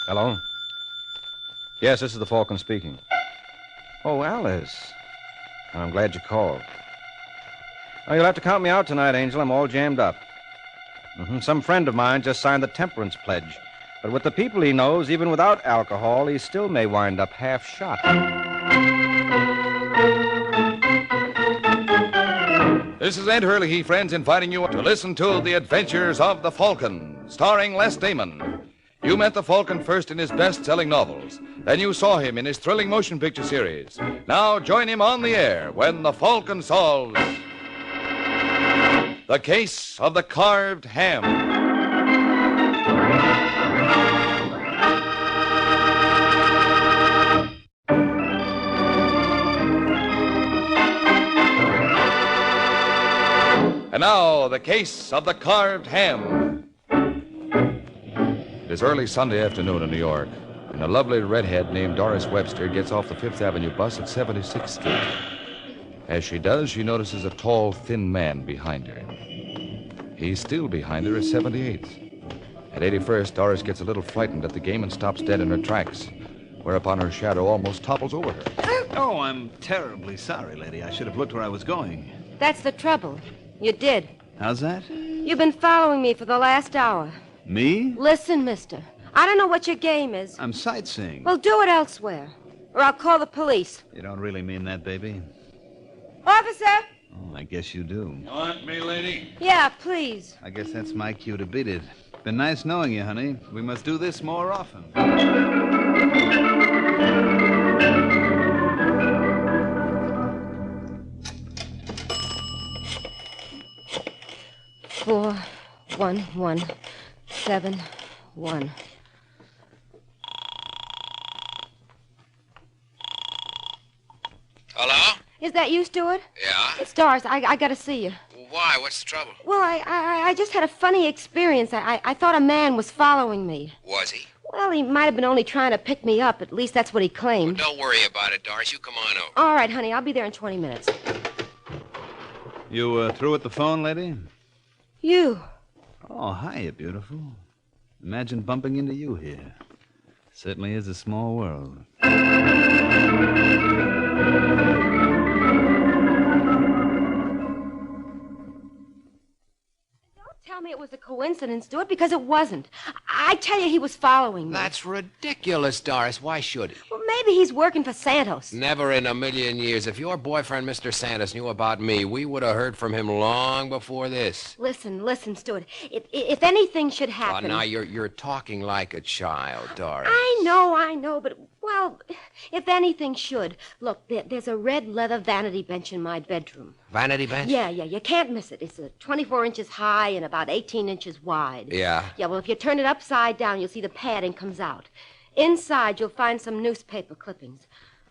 Hello? Yes, this is the Falcon speaking. Oh, Alice. I'm glad you called. Oh, you'll have to count me out tonight, Angel. I'm all jammed up. Some friend of mine just signed the temperance pledge. But with the people he knows, even without alcohol, he still may wind up half shot. This is Ed Hurley, friends, inviting you to listen to The Adventures of the Falcon, starring Les Damon. You met the Falcon first in his best-selling novels. Then you saw him in his thrilling motion picture series. Now join him on the air when the Falcon solves The Case of the Carved Ham. And now, The Case of the Carved Ham. It is early Sunday afternoon in New York, and a lovely redhead named Doris Webster gets off the Fifth Avenue bus at 76th Street. As she does, she notices a tall, thin man behind her. He's still behind her at 78th. At 81st, Doris gets a little frightened at the game and stops dead in her tracks, whereupon her shadow almost topples over her. Oh, I'm terribly sorry, lady. I should have looked where I was going. That's the trouble. You did. How's that? You've been following me for the last hour. Me? Listen, mister. I don't know what your game is. I'm sightseeing. Well, do it elsewhere, or I'll call the police. You don't really mean that, baby? Officer! Oh, I guess you do. You want me, lady? Yeah, please. I guess that's my cue to beat it. Been nice knowing you, honey. We must do this more often. 41171. Hello? Is that you, Stuart? Yeah? It's Doris. I gotta see you. Why? What's the trouble? Well, I just had a funny experience. I thought a man was following me. Was he? Well, he might have been only trying to pick me up. At least that's what he claimed. Well, don't worry about it, Doris. You come on over. All right, honey. I'll be there in 20 minutes. You through with the phone, lady? You. Oh, hiya, beautiful. Imagine bumping into you here. Certainly is a small world. Tell me it was a coincidence, Stuart, because it wasn't. I tell you, he was following me. That's ridiculous, Doris. Why should he? Well, maybe he's working for Santos. Never in a million years. If your boyfriend, Mr. Santos, knew about me, we would have heard from him long before this. Listen, Stuart. If anything should Oh, happen... now you're talking like a child, Doris. I know, but, well, if anything should... Look, there's a red leather vanity bench in my bedroom. Vanity bench? Yeah, you can't miss it. It's 24 inches high and about 18 inches wide. Yeah? Yeah, well, if you turn it upside down, you'll see the padding comes out. Inside, you'll find some newspaper clippings.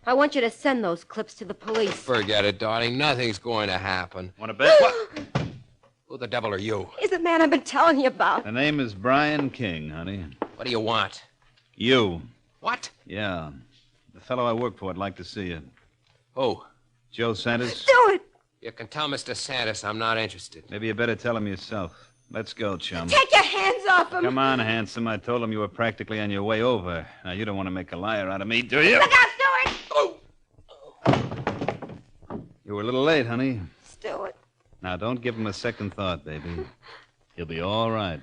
I want you to send those clips to the police. Forget it, darling. Nothing's going to happen. Want to bet? What? Who the devil are you? He's the man I've been telling you about. The name is Brian King, honey. What do you want? You. What? Yeah. The fellow I work for would like to see you. Who? Joe Santos. Do it! You can tell Mr. Santos I'm not interested. Maybe you better tell him yourself. Let's go, chum. Take your hands off him! Come on, handsome. I told him you were practically on your way over. Now, you don't want to make a liar out of me, do you? Look out, Stuart! Oh! You were a little late, honey. Stuart. Now, don't give him a second thought, baby. He'll be all right.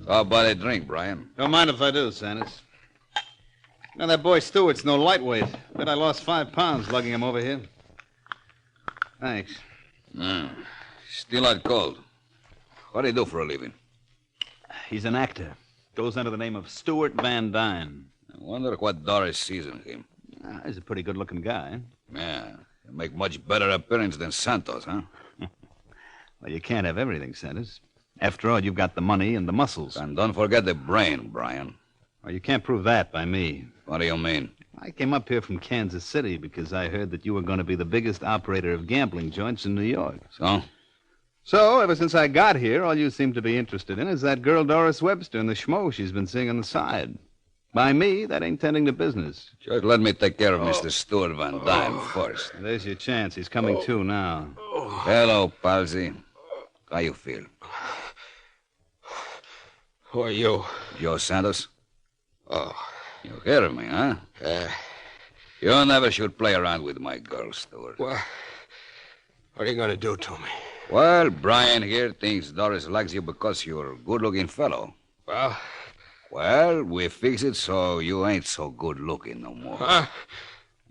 How about a drink, Brian? Don't mind if I do, Santos. Now, that boy Stewart's no lightweight. Bet I lost 5 pounds lugging him over here. Thanks. Still out cold. What do you do for a living? He's an actor. Goes under the name of Stuart Van Dyne. I wonder what Doris sees in him. He's a pretty good-looking guy. Yeah, he'll make much better appearance than Santos, huh? Well, you can't have everything, Santos. After all, you've got the money and the muscles. And don't forget the brain, Brian. Well, you can't prove that by me. What do you mean? I came up here from Kansas City because I heard that you were going to be the biggest operator of gambling joints in New York. So, ever since I got here, all you seem to be interested in is that girl Doris Webster and the schmo she's been seeing on the side. By me, that ain't tending to business. Just let me take care of Mr. Stuart Van Dyne first. There's your chance. He's coming to now. Hello, Palsy. How you feel? Who are you? Joe Santos? Oh. You hear me, huh? You never should play around with my girl, Stuart. Well, what are you going to do to me? Well, Brian here thinks Doris likes you because you're a good-looking fellow. Well, we fix it so you ain't so good-looking no more. Huh?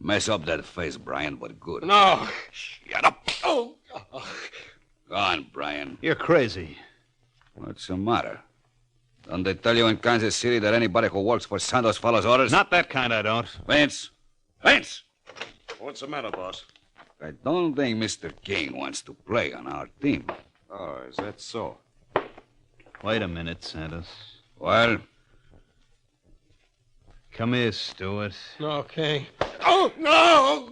Mess up that face, Brian, but good. No. Shut up. Oh. Go on, Brian. You're crazy. What's the matter? Don't they tell you in Kansas City that anybody who works for Santos follows orders? Not that kind, I don't. Vince! Vince! What's the matter, boss? I don't think Mr. King wants to play on our team. Oh, is that so? Wait a minute, Santos. Well, Come here, Stuart. Okay. Oh, no!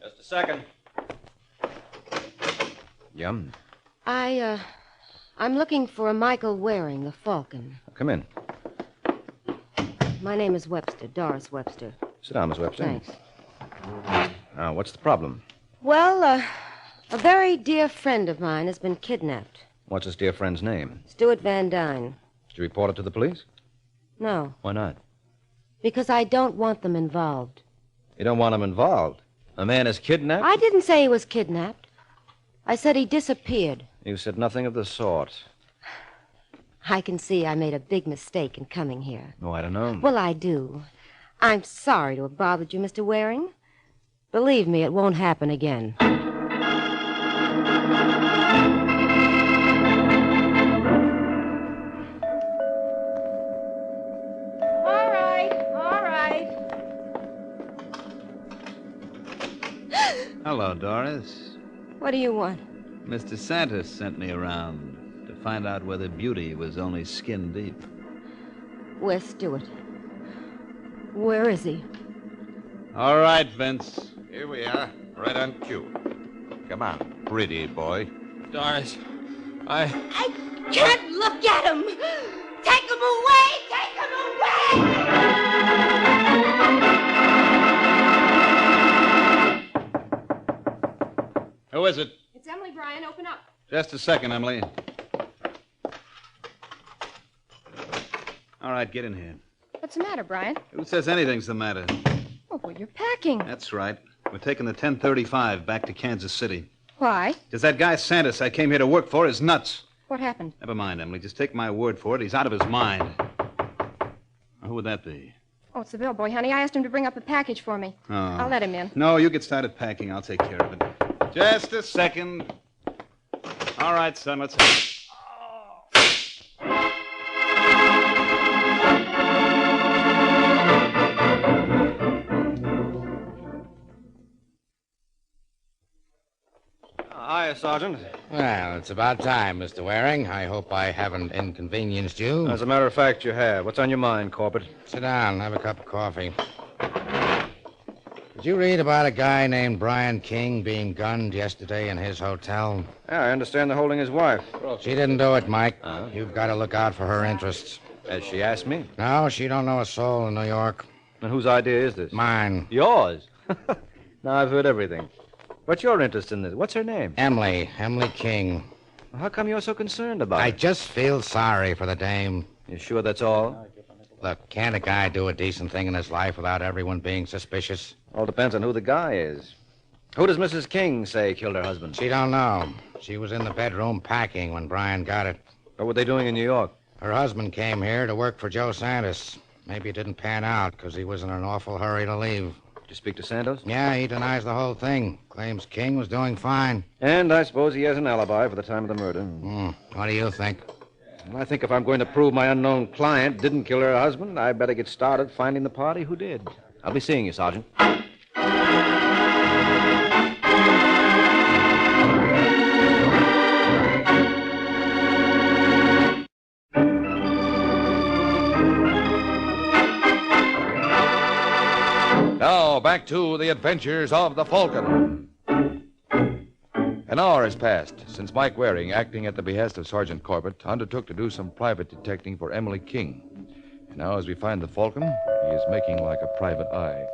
Just a second. Yum. I'm looking for a Michael Waring, the Falcon. Come in. My name is Webster, Doris Webster. Sit down, Miss Webster. Thanks. Now, what's the problem? Well, a very dear friend of mine has been kidnapped. What's his dear friend's name? Stuart Van Dyne. Did you report it to the police? No, Why not? because I don't want them involved. You don't want him involved. A man is kidnapped? I didn't say he was kidnapped. I said he disappeared. You said nothing of the sort. I can see I made a big mistake in coming here. Oh, I don't know. Well, I do. I'm sorry to have bothered you, Mr. Waring. Believe me, it won't happen again. All right. Hello, Doris. What do you want? Mr. Santos sent me around to find out whether beauty was only skin deep. Where's Stuart? Where is he? All right, Vince. Here we are, right on cue. Come on, pretty boy. Doris, I can't look at him! Take him away! Take him away! Who is it? It's Emily, Brian. Open up. Just a second, Emily. All right, get in here. What's the matter, Brian? Who says anything's the matter? Oh, well, you're packing. That's right. We're taking the 1035 back to Kansas City. Why? Because that guy Santos I came here to work for is nuts. What happened? Never mind, Emily. Just take my word for it. He's out of his mind. Now, who would that be? Oh, it's the bellboy, honey. I asked him to bring up a package for me. Oh. I'll let him in. No, you get started packing. I'll take care of it. Just a second. All right, son, let's have it. Hiya, Sergeant. Well, it's about time, Mr. Waring. I hope I haven't inconvenienced you. As a matter of fact, you have. What's on your mind, Corporate? Sit down, have a cup of coffee. Did you read about a guy named Brian King being gunned yesterday in his hotel? Yeah, I understand they're holding his wife. She didn't do it, Mike. You've got to look out for her interests. As she asked me. No, she don't know a soul in New York. And whose idea is this? Mine. Yours? Now, I've heard everything. What's your interest in this? What's her name? Emily King. Well, how come you're so concerned about I it? just feel sorry for the dame. You sure that's all? Look, can't a guy do a decent thing in his life without everyone being suspicious? All depends on who the guy is. Who does Mrs. King say killed her husband? She don't know. She was in the bedroom packing when Brian got it. What were they doing in New York? Her husband came here to work for Joe Santos. Maybe it didn't pan out because he was in an awful hurry to leave. Did you speak to Santos? Yeah, he denies the whole thing. Claims King was doing fine. And I suppose he has an alibi for the time of the murder. What do you think? Well, I think if I'm going to prove my unknown client didn't kill her husband, I'd better get started finding the party who did. I'll be seeing you, Sergeant. Now, back to the adventures of the Falcon. An hour has passed since Mike Waring, acting at the behest of Sergeant Corbett, undertook to do some private detecting for Emily King. And now, as we find the Falcon, he is making like a private eye.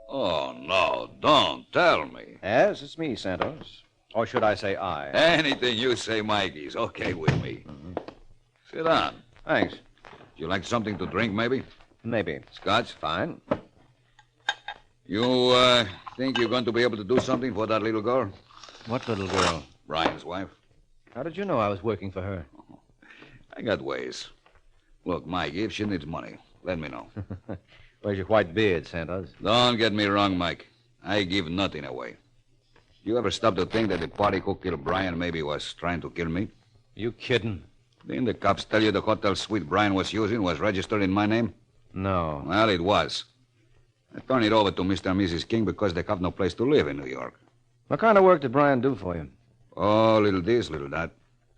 Oh, no, don't tell me. Yes, it's me, Santos. Or should I say I? Anything you say, Mikey, is okay with me. Sit down. Thanks. You like something to drink, maybe? Maybe. Scotch? Fine. You, think you're going to be able to do something for that little girl? What little girl? Brian's wife. How did you know I was working for her? I got ways. Look, Mikey, if she needs money, let me know. Where's your white beard, Santos? Don't get me wrong, Mike. I give nothing away. You ever stop to think that the party who killed Brian maybe was trying to kill me? You kidding? Didn't the cops tell you the hotel suite Brian was using was registered in my name? No. Well, it was. I turned it over to Mr. and Mrs. King because they have no place to live in New York. What kind of work did Brian do for you? Oh, little this, little that.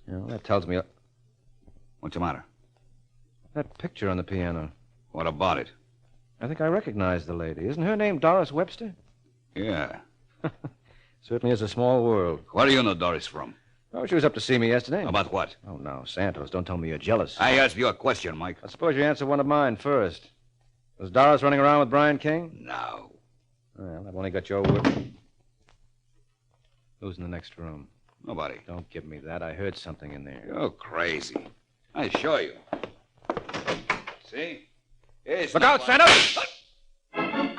Well, that tells me... What's the matter? That picture on the piano. What about it? I think I recognize the lady. Isn't her name Doris Webster? Yeah. Certainly is a small world. Where do you know Doris from? Oh, she was up to see me yesterday. About what? Oh, no, Santos, don't tell me you're jealous. I asked you a question, Mike. I suppose you answer one of mine first. Was Doris running around with Brian King? No. Well, I've only got your word. Who's in the next room? Nobody. Don't give me that. I heard something in there. You're crazy. I show you. See? It's Look not out, one- Santos!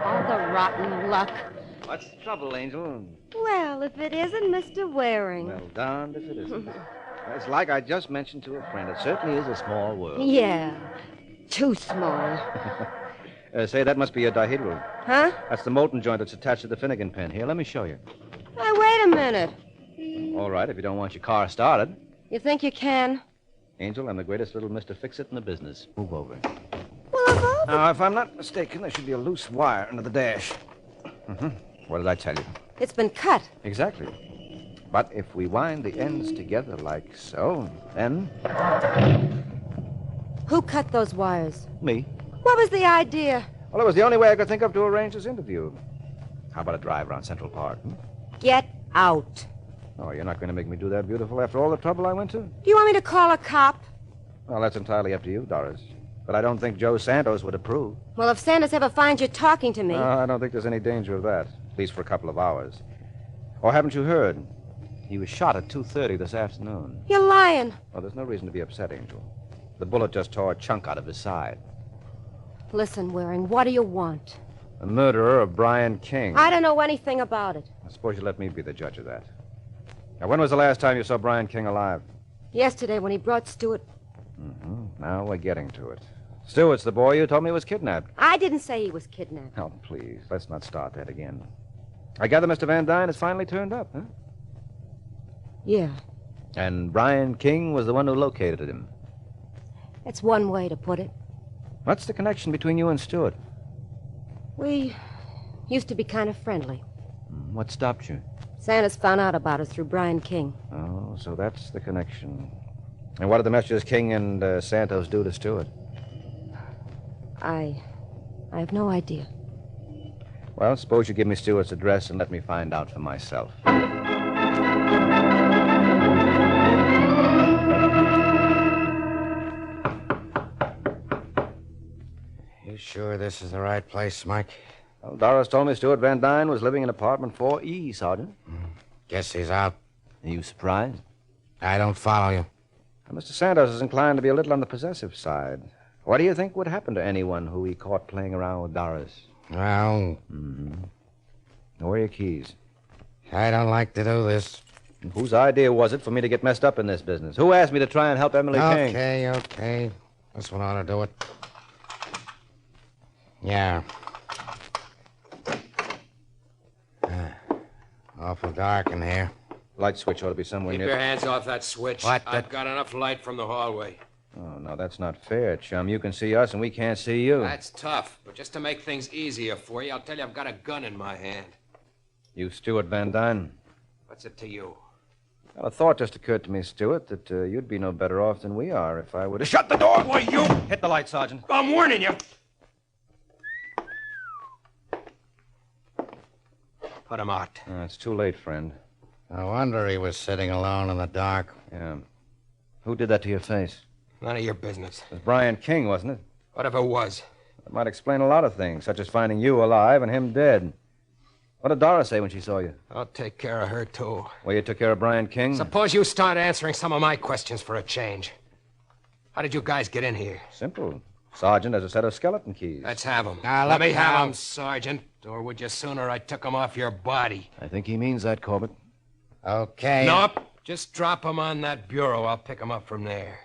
All the rotten luck. What's the trouble, Angel? Well, if it isn't Mr. Waring. Well, darned if it isn't. It's like I just mentioned to a friend. It certainly is a small world. Yeah, too small. Say, that must be a dihedral. Huh? That's the molten joint that's attached to the Finnegan pen. Here, let me show you. Hey, wait a minute. All right, if you don't want your car started. You think you can? Angel, I'm the greatest little Mr. Fix-It in the business. Move over. Well, if all the... Now, if I'm not mistaken, there should be a loose wire under the dash. What did I tell you? It's been cut. Exactly. But if we wind the ends together like so, then... Who cut those wires? Me. What was the idea? Well, it was the only way I could think of to arrange this interview. How about a drive around Central Park? Get out. Oh, you're not going to make me do that, beautiful, after all the trouble I went to? Do you want me to call a cop? Well, that's entirely up to you, Doris. But I don't think Joe Santos would approve. Well, if Santos ever finds you talking to me... I don't think there's any danger of that, at least for a couple of hours. Or haven't you heard? He was shot at 2:30 this afternoon. You're lying. Well, there's no reason to be upset, Angel. The bullet just tore a chunk out of his side. Listen, Waring, what do you want? The murderer of Brian King. I don't know anything about it. I suppose you let me be the judge of that. Now, when was the last time you saw Brian King alive? Yesterday when he brought Stewart... Now we're getting to it. Stewart's the boy you told me was kidnapped. I didn't say he was kidnapped. Oh, please, let's not start that again. I gather Mr. Van Dyne has finally turned up, huh? Yeah, And Brian King was the one who located him. that's one way to put it. What's the connection between you and Stewart? We used to be kind of friendly. What stopped you? Santos found out about us through Brian King. Oh, so that's the connection. And what did the messages King and Santos do to Stewart? I have no idea. Well, suppose you give me Stewart's address and let me find out for myself. You sure this is the right place, Mike? Well, Doris told me Stewart Van Dyne was living in apartment 4E, Sergeant. Guess he's out. Are you surprised? I don't follow you. Mr. Santos is inclined to be a little on the possessive side. What do you think would happen to anyone who he caught playing around with Doris? Well, Now, where are your keys? I don't like to do this. And whose idea was it for me to get messed up in this business? Who asked me to try and help Emily King? Okay. This one ought to do it. Yeah. Awful dark in here. Light switch ought to be somewhere Keep near... your Hands off that switch. What? I've got enough light from the hallway. Oh, no, that's not fair, chum. You can see us and we can't see you. That's tough, but just to make things easier for you, I'll tell you I've got a gun in my hand. You Stewart Van Dyne? What's it to you? Well, a thought just occurred to me, Stewart, that you'd be no better off than we are if I would have... Shut the door! Why, you... Hit the light, Sergeant. I'm warning you. Put him out. It's too late, friend. No wonder he was sitting alone in the dark. Yeah. Who did that to your face? None of your business. It was Brian King, wasn't it? Whatever it was. That might explain a lot of things, such as finding you alive and him dead. What did Doris say when she saw you? I'll take care of her, too. Well, you took care of Brian King? Suppose you start answering some of my questions for a change. How did you guys get in here? Simple. Sergeant has a set of skeleton keys. Let's have them. Now, Let me have now. them, Sergeant. Or would you sooner I took them off your body? I think he means that, Corbett. Okay. Nope. Just drop them on that bureau. I'll pick them up from there.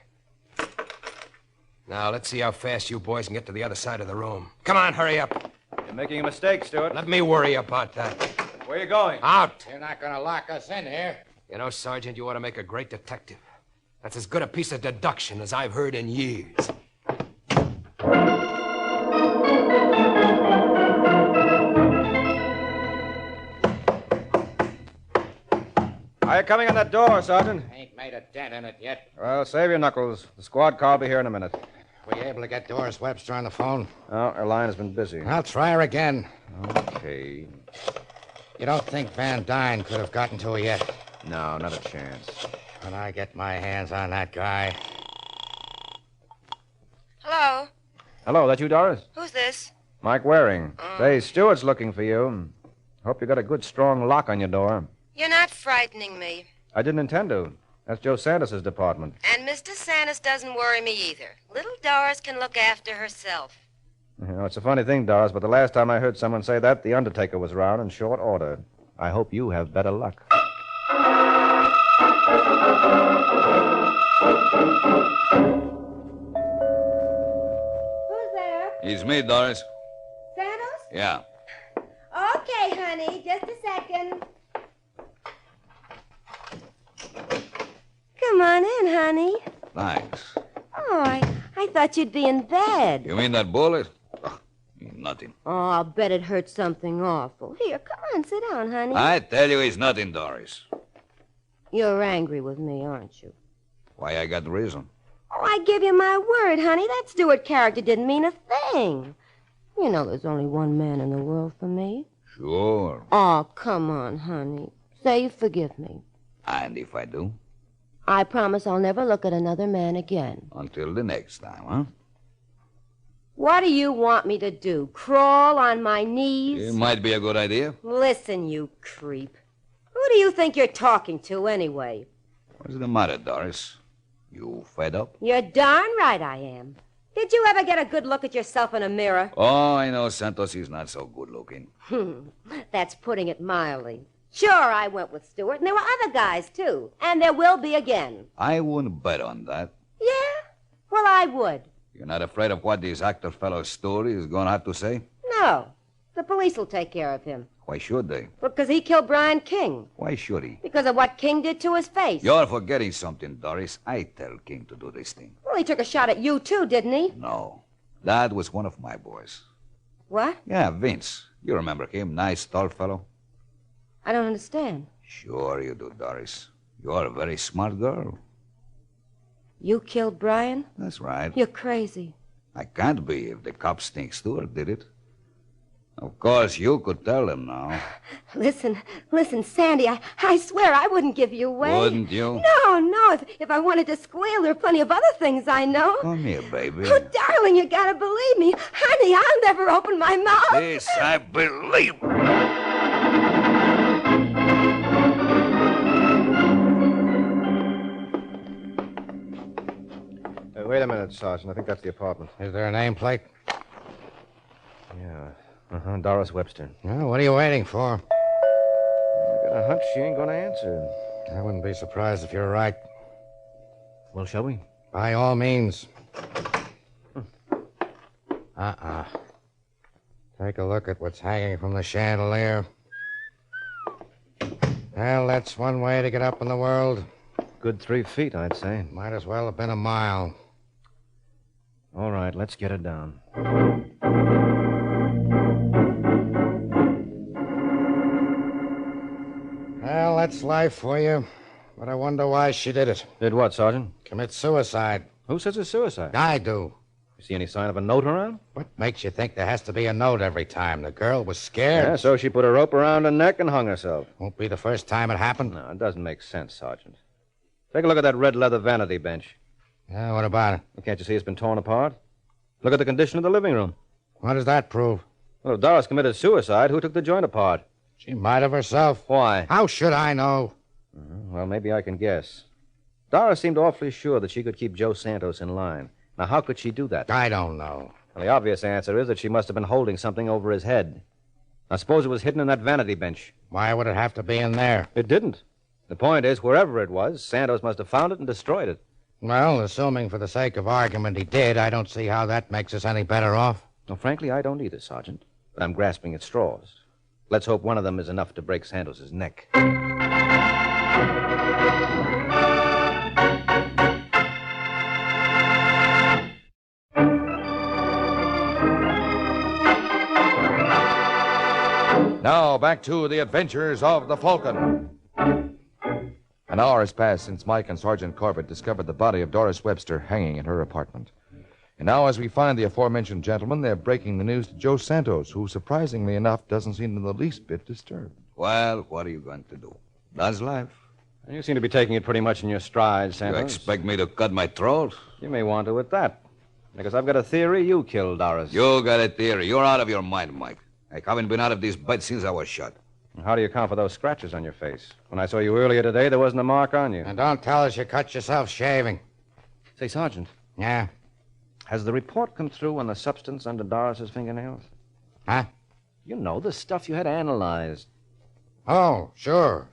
Now, let's see how fast you boys can get to the other side of the room. Come on, hurry up. You're making a mistake, Stewart. Let me worry about that. Where are you going? Out. You're not going to lock us in here. You know, Sergeant, you ought to make a great detective. That's as good a piece of deduction as I've heard in years. Are you coming on that door, Sergeant? Ain't made a dent in it yet. Well, save your knuckles. The squad car will be here in a minute. Were you able to get Doris Webster on the phone? Oh, her line has been busy. I'll try her again. Okay. You don't think Van Dyne could have gotten to her yet? No, not a chance. When I get my hands on that guy. Hello? Hello, that you, Doris? Who's this? Mike Waring. Say, Stewart's looking for you. Hope you got a good, strong lock on your door. You're not frightening me. I didn't intend to. That's Joe Sanders' department. And Mr. Sanders doesn't worry me either. Little Doris can look after herself. You know, it's a funny thing, Doris, but the last time I heard someone say that, the Undertaker was round in short order. I hope you have better luck. Who's there? It's me, Doris. Santos? Yeah. Okay, honey. Just a second. Come on in, honey. Thanks. Oh, I thought you'd be in bed. You mean that bullet? Oh, nothing. Oh, I'll bet it hurt something awful. Here, come on, sit down, honey. I tell you, it's nothing, Doris. You're angry with me, aren't you? Why, I got the reason. Oh, I give you my word, honey. That Stewart character didn't mean a thing. You know there's only one man in the world for me. Sure. Oh, come on, honey. Say you forgive me. And if I do? I promise I'll never look at another man again. Until the next time, huh? What do you want me to do? Crawl on my knees? It might be a good idea. Listen, you creep. Who do you think you're talking to, anyway? What's the matter, Doris? You fed up? You're darn right I am. Did you ever get a good look at yourself in a mirror? Oh, I know Santos is not so good looking. That's putting it mildly. Sure, I went with Stewart, and there were other guys, too. And there will be again. I wouldn't bet on that. Yeah? Well, I would. You're not afraid of what this actor fellow's story is going to have to say? No. The police will take care of him. Why should they? Because he killed Brian King. Why should he? Because of what King did to his face. You're forgetting something, Doris. I tell King to do this thing. Well, he took a shot at you, too, didn't he? No. That was one of my boys. What? Yeah, Vince. You remember him. Nice, tall fellow. I don't understand. Sure you do, Doris. You're a very smart girl. You killed Brian? That's right. You're crazy. I can't be if the cops think Stewart did it. Of course, you could tell them now. Listen, Sandy, I swear I wouldn't give you away. Wouldn't you? No. If I wanted to squeal, there are plenty of other things I know. Come here, baby. Oh, darling, you gotta believe me. Honey, I'll never open my mouth. This I believe. Wait a minute, Sergeant. I think that's the apartment. Is there a nameplate? Yeah. Doris Webster. Well, what are you waiting for? I got a hunch she ain't going to answer. I wouldn't be surprised if you're right. Well, shall we? By all means. Take a look at what's hanging from the chandelier. Well, that's one way to get up in the world. Good 3 feet, I'd say. Might as well have been a mile. All right, let's get it down. Well, that's life for you. but I wonder why she did it. Did what, Sergeant? Commit suicide. Who says it's suicide? I do. You see any sign of a note around? What makes you think there has to be a note every time? The girl was scared. Yeah, so she put a rope around her neck and hung herself. Won't be the first time it happened. No, it doesn't make sense, Sergeant. Take a look at that red leather vanity bench. Yeah, what about it? Well, can't you see it's been torn apart? Look at the condition of the living room. What does that prove? Well, if Doris committed suicide, who took the joint apart? She might have herself. Why? How should I know? Well, maybe I can guess. Doris seemed awfully sure that she could keep Joe Santos in line. Now, how could she do that? I don't know. Well, the obvious answer is that she must have been holding something over his head. I suppose it was hidden in that vanity bench. Why would it have to be in there? It didn't. The point is, wherever it was, Santos must have found it and destroyed it. Well, assuming for the sake of argument he did, I don't see how that makes us any better off. Well, frankly, I don't either, Sergeant. But I'm grasping at straws. Let's hope one of them is enough to break Santos's neck. Now, back to the adventures of the Falcon. An hour has passed since Mike and Sergeant Corbett discovered the body of Doris Webster hanging in her apartment. And now, as we find the aforementioned gentlemen, they're breaking the news to Joe Santos, who, surprisingly enough, doesn't seem in the least bit disturbed. Well, what are you going to do? That's life. You seem to be taking it pretty much in your stride, You Santos. expect me to cut my throat? You may want to at that. Because I've got a theory you killed Doris. You got a theory. You're out of your mind, Mike. I haven't been out of this bed since I was shot. How do you account for those scratches on your face? When I saw you earlier today, there wasn't a mark on you. And don't tell us you cut yourself shaving. Say, Sergeant, Yeah? has the report come through on the substance under Doris's fingernails? Huh? You know, the stuff you had analyzed. Oh, sure.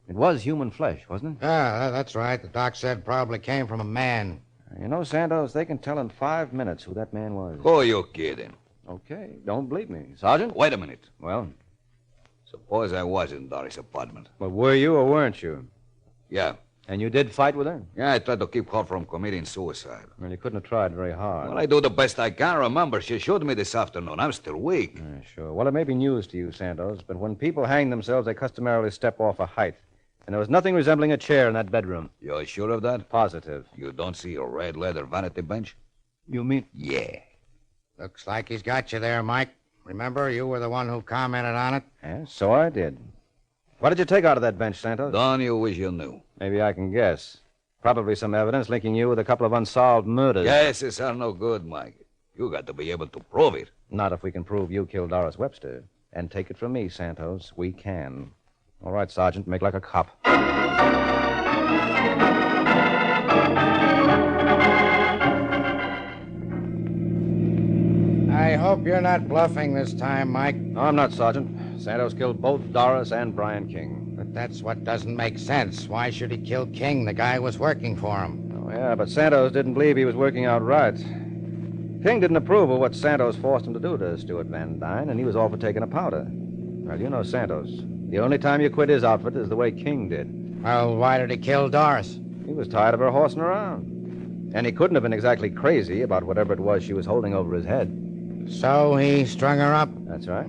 It was human flesh, wasn't it? Yeah, that's right. The doc said probably came from a man. You know, Santos, they can tell in 5 minutes who that man was. Who are you kidding? Okay, don't bleed me. Sergeant? Wait a minute. Well, Suppose I was in Doris' apartment. but were you or weren't you? Yeah. And you did fight with her? Yeah, I tried to keep her from committing suicide. Well, you couldn't have tried very hard. Well, I do the best I can. Remember, she shot me this afternoon. I'm still weak. Sure. Well, it may be news to you, Santos, but when people hang themselves, they customarily step off a height. And there was nothing resembling a chair in that bedroom. You're sure of that? Positive. You don't see a red leather vanity bench? You mean? Yeah. Looks like he's got you there, Mike. Remember, you were the one who commented on it? Yeah, so I did. What did you take out of that bench, Santos? Don't you wish you knew? Maybe I can guess. Probably some evidence linking you with a couple of unsolved murders. Guesses are no good, Mike. You got to be able to prove it. Not if we can prove you killed Doris Webster. And take it from me, Santos, we can. All right, Sergeant, make like a cop. I hope you're not bluffing this time, Mike. No, I'm not, Sergeant. Santos killed both Doris and Brian King. But that's what doesn't make sense. Why should he kill King? The guy was working for him. Oh, yeah, but Santos didn't believe he was working out right. King didn't approve of what Santos forced him to do to Stuart Van Dyne, and he was all for taking a powder. Well, you know Santos. The only time you quit his outfit is the way King did. Well, why did he kill Doris? He was tired of her horsing around. And he couldn't have been exactly crazy about whatever it was she was holding over his head. So he strung her up? That's right.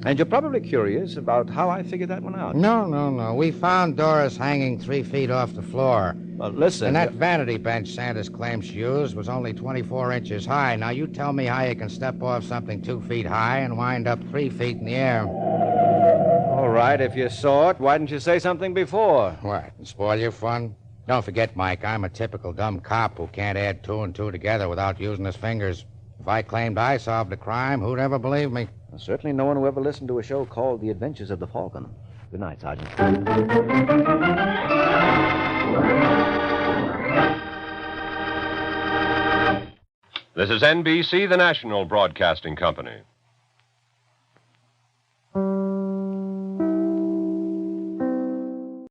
And you're probably curious about how I figured that one out. No. We found Doris hanging 3 feet off the floor. Well, listen. And that vanity bench Santos claims she used was only 24 inches high. Now, you tell me how you can step off something 2 feet high and wind up 3 feet in the air. All right, if you saw it, why didn't you say something before? What, spoil your fun? Don't forget, Mike, I'm a typical dumb cop who can't add 2 and 2 together without using his fingers. If I claimed I solved a crime, who'd ever believe me? Well, certainly no one who ever listened to a show called The Adventures of the Falcon. Good night, Sergeant. This is NBC, the national broadcasting company.